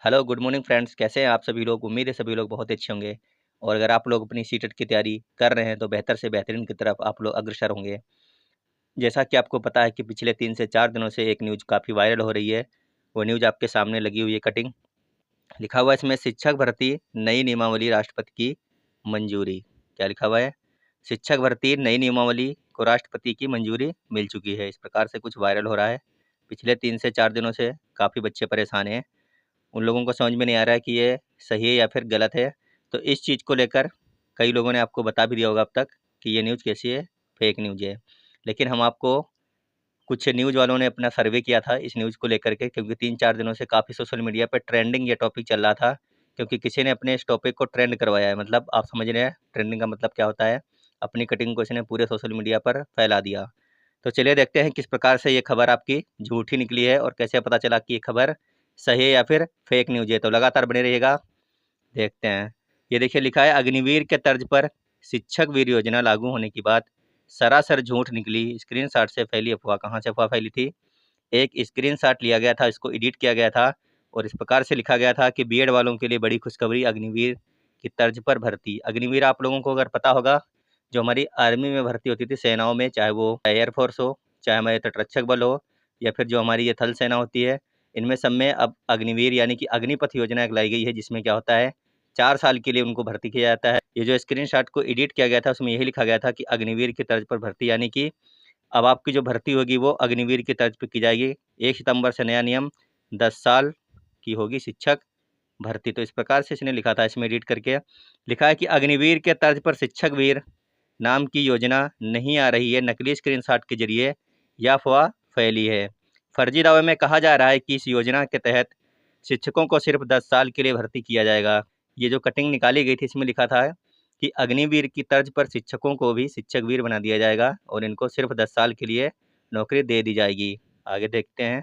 Hello good morning friends, कैसे हैं आप सभी लोग। उम्मीद है सभी लोग बहुत अच्छे होंगे। और अगर आप लोग अपनी सीटेट की तैयारी कर रहे हैं तो बेहतर से बेहतरीन की तरफ आप लोग अग्रसर होंगे। जैसा कि आपको पता है कि पिछले 3 से 4 दिनों से एक न्यूज़ काफ़ी वायरल हो रही है। वो न्यूज़ आपके सामने लगी हुई है कटिंग। लिखा हुआ है इसमें, शिक्षक भर्ती नई नियमावली राष्ट्रपति की मंजूरी। क्या लिखा हुआ है? शिक्षक भर्ती नई नियमावली को राष्ट्रपति की मंजूरी मिल चुकी है। इस प्रकार से कुछ वायरल हो रहा है। पिछले 3 से 4 दिनों से काफ़ी बच्चे परेशान हैं। उन लोगों को समझ में नहीं आ रहा है कि ये सही है या फिर गलत है। तो इस चीज़ को लेकर कई लोगों ने आपको बता भी दिया होगा अब तक कि ये न्यूज़ कैसी है, फेक न्यूज़ है। लेकिन हम आपको, कुछ न्यूज़ वालों ने अपना सर्वे किया था इस न्यूज़ को लेकर के, क्योंकि 3-4 दिनों से काफ़ी सोशल मीडिया पर ट्रेंडिंग ये टॉपिक चल रहा था। क्योंकि किसी ने अपने इस टॉपिक को ट्रेंड करवाया है। मतलब आप समझ रहे हैं ट्रेंडिंग का मतलब क्या होता है। अपनी कटिंग को इसने पूरे सोशल मीडिया पर फैला दिया। तो चलिए देखते हैं किस प्रकार से ये खबर आपकी झूठी निकली है और कैसे पता चला कि ये खबर सही है या फिर फेक न्यूज़ है। तो लगातार बने रहिएगा, देखते हैं। ये देखिए, लिखा है अग्निवीर के तर्ज पर शिक्षक वीर योजना लागू होने की बात सरासर झूठ निकली। स्क्रीनशॉट से फैली अफवाह। कहाँ से अफवाह फैली थी? एक स्क्रीनशॉट लिया गया था, इसको एडिट किया गया था और इस प्रकार से लिखा गया था कि बीएड वालों के लिए बड़ी खुशखबरी, अग्निवीर की तर्ज पर भर्ती। अग्निवीर आप लोगों को अगर पता होगा, जो हमारी आर्मी में भर्ती होती थी, सेनाओं में, चाहे वो एयरफोर्स हो, चाहे हमारे तटरक्षक बल हो, या फिर जो हमारी ये थल सेना होती है, इनमें सब में अब अग्निवीर यानी कि अग्निपथ योजना एक लाई गई है। जिसमें क्या होता है, 4 साल के लिए उनको भर्ती किया जाता है। ये जो स्क्रीनशॉट को एडिट किया गया था उसमें यही लिखा गया था कि अग्निवीर की तर्ज पर भर्ती, यानी कि अब आपकी जो भर्ती होगी वो अग्निवीर की तर्ज पर की जाएगी। 1 सितंबर से नया नियम, 10 साल की होगी शिक्षक भर्ती। तो इस प्रकार से इसने लिखा था, इसमें एडिट करके लिखा है कि अग्निवीर के तर्ज पर शिक्षक वीर नाम की योजना नहीं आ रही है। नकली स्क्रीनशॉट के जरिए यह अफवाह फैली है। फर्जी दावे में कहा जा रहा है कि इस योजना के तहत शिक्षकों को सिर्फ 10 साल के लिए भर्ती किया जाएगा। ये जो कटिंग निकाली गई थी इसमें लिखा था कि अग्निवीर की तर्ज पर शिक्षकों को भी शिक्षक वीर बना दिया जाएगा और इनको सिर्फ 10 साल के लिए नौकरी दे दी जाएगी। आगे देखते हैं।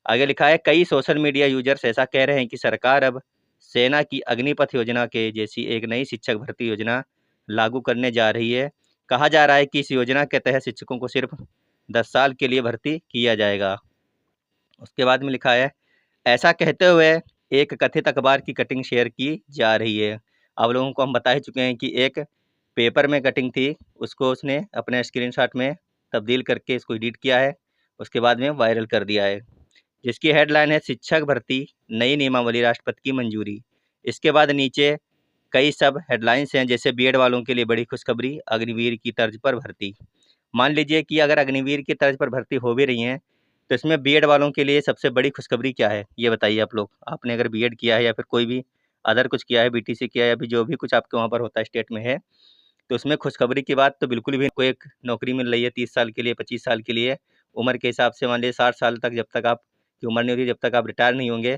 आगे लिखा है, कई सोशल मीडिया यूजर्स ऐसा कह रहे हैं कि सरकार अब सेना की अग्निपथ योजना के जैसी एक नई शिक्षक भर्ती योजना लागू करने जा रही है। कहा जा रहा है कि इस योजना के तहत शिक्षकों को सिर्फ 10 साल के लिए भर्ती किया जाएगा। उसके बाद में लिखा है, ऐसा कहते हुए एक कथित अखबार की कटिंग शेयर की जा रही है। आप लोगों को हम बता ही चुके हैं कि एक पेपर में कटिंग थी, उसको उसने अपने स्क्रीनशॉट में तब्दील करके इसको एडिट किया है, उसके बाद में वायरल कर दिया है। जिसकी हेडलाइन है, शिक्षक भर्ती नई नियमावली राष्ट्रपति की मंजूरी। इसके बाद नीचे कई सब हेडलाइंस हैं, जैसे बीएड वालों के लिए बड़ी खुशखबरी, अग्निवीर की तर्ज पर भर्ती। मान लीजिए कि अगर अग्निवीर की तर्ज पर भर्ती हो भी रही हैं, तो इसमें बीएड वालों के लिए सबसे बड़ी खुशखबरी क्या है, ये बताइए आप लोग। आपने अगर बीएड किया है या फिर कोई भी अदर कुछ किया है, बीटीसी किया है, या फिर जो भी कुछ आपके वहाँ पर होता है स्टेट में है, तो उसमें खुशखबरी की बात तो बिल्कुल भी। कोई एक नौकरी मिल रही है 30 साल के लिए, 25 साल के लिए, उम्र के हिसाब से मान लीजिए 60 साल तक, जब तक आपकी उम्र नहीं होती, जब तक आप रिटायर नहीं होंगे,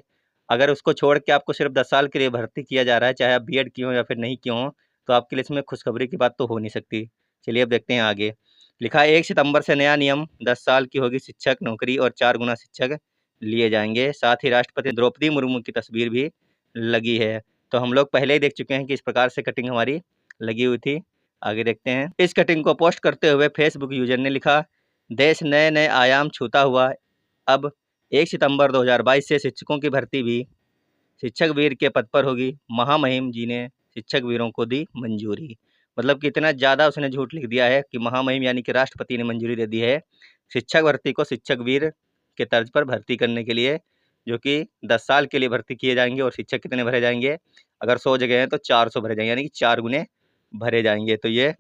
अगर उसको छोड़ के आपको सिर्फ 10 साल के लिए भर्ती किया जा रहा है, चाहे आप बीएड किए हों या फिर नहीं किए हों, तो आपके लिए इसमें खुशखबरी की बात तो हो नहीं सकती। चलिए अब देखते हैं आगे। लिखा है, 1 सितंबर से नया नियम, 10 साल की होगी शिक्षक नौकरी और 4 गुना शिक्षक लिए जाएंगे। साथ ही राष्ट्रपति द्रौपदी मुर्मू की तस्वीर भी लगी है। तो हम लोग पहले ही देख चुके हैं कि इस प्रकार से कटिंग हमारी लगी हुई थी। आगे देखते हैं। इस कटिंग को पोस्ट करते हुए फेसबुक यूजर ने लिखा, देश नए नए आयाम छूता हुआ, अब 1 सितंबर 2022 से शिक्षकों की भर्ती भी शिक्षक वीर के पद पर होगी। महामहिम जी ने शिक्षक वीरों को दी मंजूरी। मतलब कि इतना ज़्यादा उसने झूठ लिख दिया है कि महामहिम यानी कि राष्ट्रपति ने मंजूरी दे दी है शिक्षक भर्ती को शिक्षक वीर के तर्ज पर भर्ती करने के लिए, जो कि 10 साल के लिए भर्ती किए जाएंगे। और शिक्षक कितने भरे जाएंगे? अगर 100 जगह हैं तो 400 भरे जाएंगे, यानी कि 4 गुने भरे जाएंगे। तो ये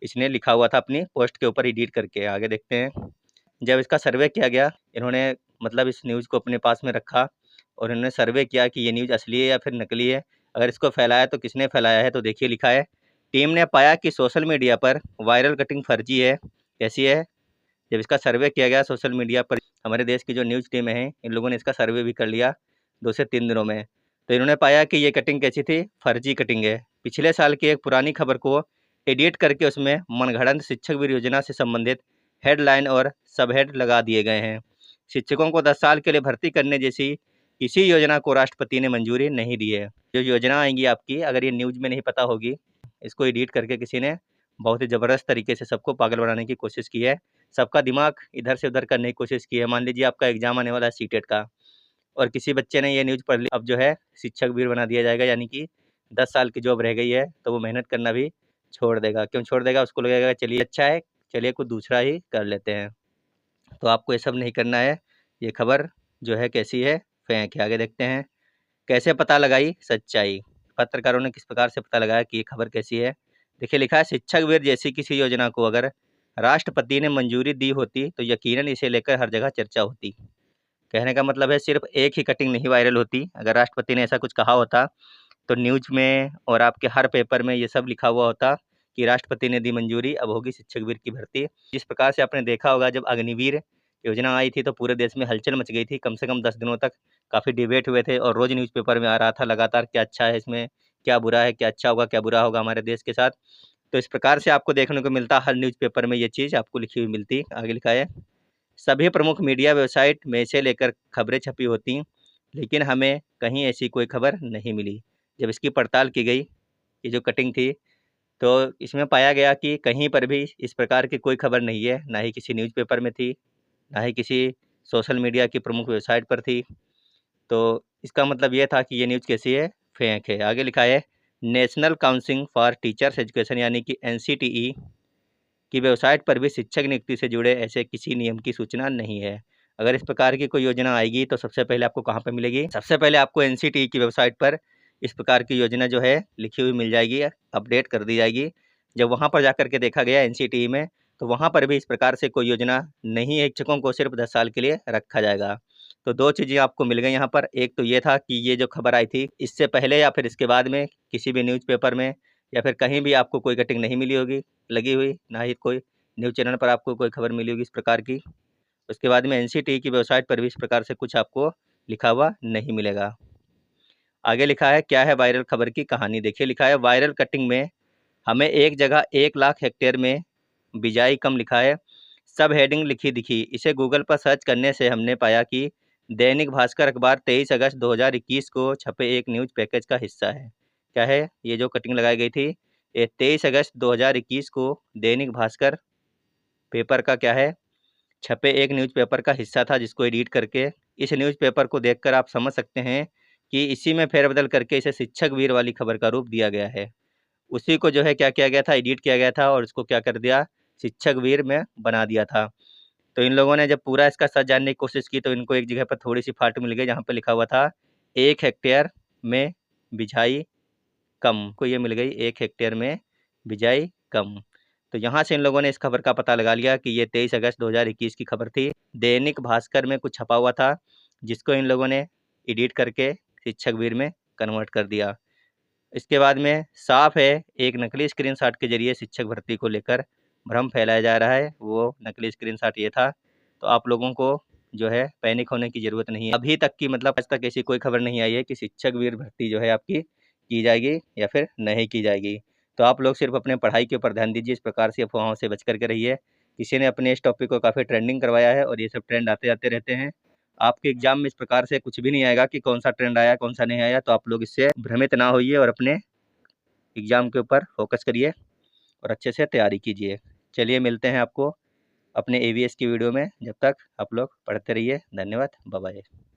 इसने लिखा हुआ था अपनी पोस्ट के ऊपर एडिट करके। आगे देखते हैं। जब इसका सर्वे किया गया, इन्होंने मतलब इस न्यूज़ को अपने पास में रखा और इन्होंने सर्वे किया कि ये न्यूज़ असली है या फिर नकली है। अगर इसको फैलाया तो किसने फैलाया है, तो देखिए लिखा है, टीम ने पाया कि सोशल मीडिया पर वायरल कटिंग फर्जी है। कैसी है? जब इसका सर्वे किया गया सोशल मीडिया पर, हमारे देश की जो न्यूज़ टीमें हैं, इन लोगों ने इसका सर्वे भी कर लिया 2 से 3 दिनों में। तो इन्होंने पाया कि ये कटिंग कैसी थी? फर्जी कटिंग है। पिछले साल की एक पुरानी खबर को एडिट करके उसमें मनगढ़ंत शिक्षक वीर योजना से संबंधित हेडलाइन और सबहेड लगा दिए गए हैं। शिक्षकों को 10 साल के लिए भर्ती करने जैसी किसी योजना को राष्ट्रपति ने मंजूरी नहीं दी है। जो योजना आएंगी आपकी, अगर ये न्यूज़ में नहीं पता होगी, इसको एडिट करके किसी ने बहुत ही ज़बरदस्त तरीके से सबको पागल बनाने की कोशिश की है। सबका दिमाग इधर से उधर करने की कोशिश की है। मान लीजिए आपका एग्जाम आने वाला है सीटेट का, और किसी बच्चे ने ये न्यूज़ पढ़ ली, अब जो है शिक्षक वीर बना दिया जाएगा, यानी कि 10 साल की जॉब रह गई है तो वो मेहनत करना भी छोड़ देगा। क्यों छोड़ देगा? उसको लगेगा चलिए अच्छा है, चलिए कुछ दूसरा ही कर लेते हैं। तो आपको ये सब नहीं करना है। ये खबर जो है कैसी है? फेंक है। आगे देखते हैं। कैसे पता लगाई सच्चाई? पत्रकारों ने किस प्रकार से पता लगाया कि ये खबर कैसी है? देखिए लिखा है, शिक्षक वीर जैसी किसी योजना को अगर राष्ट्रपति ने मंजूरी दी होती तो यकीनन इसे लेकर हर जगह चर्चा होती। कहने का मतलब है सिर्फ एक ही कटिंग नहीं वायरल होती। अगर राष्ट्रपति ने ऐसा कुछ कहा होता तो न्यूज़ में और आपके हर पेपर में ये सब लिखा हुआ होता कि राष्ट्रपति ने दी मंजूरी, अब होगी शिक्षक वीर की भर्ती। जिस प्रकार से आपने देखा होगा जब अग्निवीर योजना आई थी तो पूरे देश में हलचल मच गई थी। कम से कम 10 दिनों तक काफ़ी डिबेट हुए थे और रोज़ न्यूज़पेपर में आ रहा था लगातार क्या अच्छा है इसमें, क्या बुरा है, क्या अच्छा होगा, क्या बुरा होगा हमारे देश के साथ। तो इस प्रकार से आपको देखने को मिलता, हर न्यूज़पेपर में ये चीज़ आपको लिखी हुई मिलती। आगे लिखा है, सभी प्रमुख मीडिया वेबसाइट में इसे लेकर खबरें छपी होती, लेकिन हमें कहीं ऐसी कोई खबर नहीं मिली। जब इसकी पड़ताल की गई, ये जो कटिंग थी, तो इसमें पाया गया कि कहीं पर भी इस प्रकार की कोई खबर नहीं है, ना ही किसी न्यूज़पेपर में थी, ना ही किसी सोशल मीडिया की प्रमुख वेबसाइट पर थी। तो इसका मतलब ये था कि ये न्यूज़ कैसी है? फेक है। आगे लिखा है, national council for teachers education यानी कि एनसीटीई की वेबसाइट पर भी शिक्षक नियुक्ति से जुड़े ऐसे किसी नियम की सूचना नहीं है। अगर इस प्रकार की कोई योजना आएगी तो सबसे पहले आपको कहाँ पे मिलेगी? सबसे पहले आपको एनसीटीई की वेबसाइट पर इस प्रकार की योजना जो है लिखी हुई मिल जाएगी, अपडेट कर दी जाएगी। जब वहाँ पर जाकर के देखा गया एनसीटीई में, तो वहाँ पर भी इस प्रकार से कोई योजना नहीं है, शिक्षकों को सिर्फ 10 साल के लिए रखा जाएगा। तो 2 चीज़ें आपको मिल गई यहाँ पर। एक तो ये था कि ये जो खबर आई थी, इससे पहले या फिर इसके बाद में किसी भी न्यूज़पेपर में या फिर कहीं भी आपको कोई कटिंग नहीं मिली होगी लगी हुई, ना ही कोई न्यूज़ चैनल पर आपको कोई खबर मिली होगी इस प्रकार की। उसके बाद में एनसीटीई की वेबसाइट पर भी इस प्रकार से कुछ आपको लिखा हुआ नहीं मिलेगा। आगे लिखा है, क्या है वायरल खबर की कहानी? देखिए लिखा है, वायरल कटिंग में हमें एक जगह 1 लाख हेक्टेयर में बिजाई कम लिखा है, सब हेडिंग लिखी दिखी। इसे गूगल पर सर्च करने से हमने पाया कि दैनिक भास्कर अखबार 23 अगस्त 2021 को छपे एक न्यूज़ पैकेज का हिस्सा है। क्या है? ये जो कटिंग लगाई गई थी, ये 23 अगस्त 2021 को दैनिक भास्कर पेपर का क्या है? छपे एक न्यूज़पेपर का हिस्सा था, जिसको एडिट करके इस न्यूज़पेपर को देखकर आप समझ सकते हैं कि इसी में फेरबदल करके इसे शिक्षक वीर वाली खबर का रूप दिया गया है। उसी को जो है क्या किया गया था? एडिट किया गया था और इसको क्या कर दिया? शिक्षक वीर में बना दिया था। तो इन लोगों ने जब पूरा इसका सच जानने की कोशिश की तो इनको एक जगह पर थोड़ी-सी फाल्ट मिल गई, जहाँ पे लिखा हुआ था 1 हेक्टेयर में बिछाई कम, को ये मिल गई 1 हेक्टेयर में बिजाई कम। तो यहाँ से इन लोगों ने इस खबर का पता लगा लिया कि ये 23 अगस्त 2021 की खबर थी। दैनिक भास्कर में कुछ छपा हुआ था, जिसको इन लोगों ने एडिट करके शिक्षक वीर में कन्वर्ट कर दिया। इसके बाद में साफ है, एक नकली स्क्रीनशॉट के ज़रिए शिक्षक भर्ती को लेकर भ्रम फैलाया जा रहा है, वो नकली स्क्रीनशॉट ये था। तो आप लोगों को जो है पैनिक होने की ज़रूरत नहीं है। अभी तक की मतलब आज तक ऐसी कोई खबर नहीं आई है कि शिक्षक वीर भर्ती जो है आपकी की जाएगी या फिर नहीं की जाएगी। तो आप लोग सिर्फ अपने पढ़ाई के ऊपर ध्यान दीजिए, इस प्रकार से अफवाहों से बच कर के रहिए। किसी ने अपने इस टॉपिक को काफ़ी ट्रेंडिंग करवाया है और ये सब ट्रेंड आते-आते रहते हैं। आपके एग्ज़ाम में इस प्रकार से कुछ भी नहीं आएगा कि कौन-सा ट्रेंड आया, कौन-सा नहीं आया, तो आप लोग इससे भ्रमित ना होइए और अपने एग्ज़ाम के ऊपर फ़ोकस करिए और अच्छे से तैयारी कीजिए। चलिए मिलते हैं आपको अपने एवीएस की वीडियो में, जब तक आप लोग पढ़ते रहिए। धन्यवाद, बाय बाय।